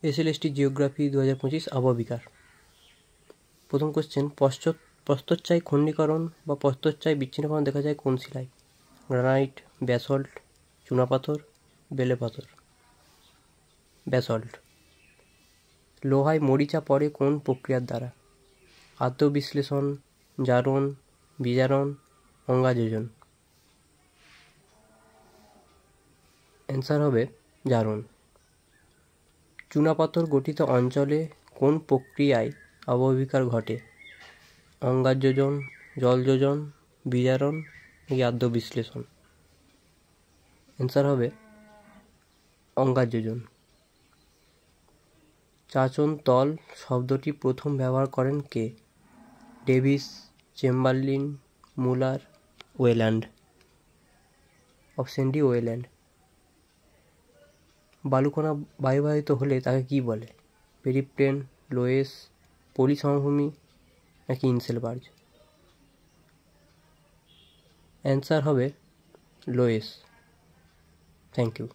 SLST geography 2025 আবহবিকার। প্রথম question, প্রস্তরচায়ী খণ্ডীকরণ বা প্রস্তরচায়ী বিচ্ছিন্নকরণ দেখা যায় কোন শিলায়? গ্রানাইট, ব্যাসল্ট, চুনাপাথর, বেলে পাথর। ব্যাসল্ট। লোহায় মরিচা পড়ে কোন প্রক্রিয়ার দ্বারা? আত্মবিশ্লেষণ, জারণ, বিজারণ, অঙ্গাযোজন। অ্যান্সার হবে জারণ। চুনাপাথর গঠিত অঞ্চলে কোন প্রক্রিয়ায় আবহবিকার ঘটে? অঙ্গাযোজন, জলযোজন, বিজারণ নাকি আদ্যবিশ্লেষণ? অ্যান্সার হবে অঙ্গাযোজন। চাচন তল শব্দটি প্রথম ব্যবহার করেন কে? Davis, Chamberlin, Muller, Wayland. Option D Wayland. বালুকণা বায়ুবাহিত হলে তাকে কি বলে? পেরিপ্লেন, লোয়েস, পলি সমভূমি নাকি ইনসেলবার্জ? অ্যান্সার হবে লোয়েস। Thank you.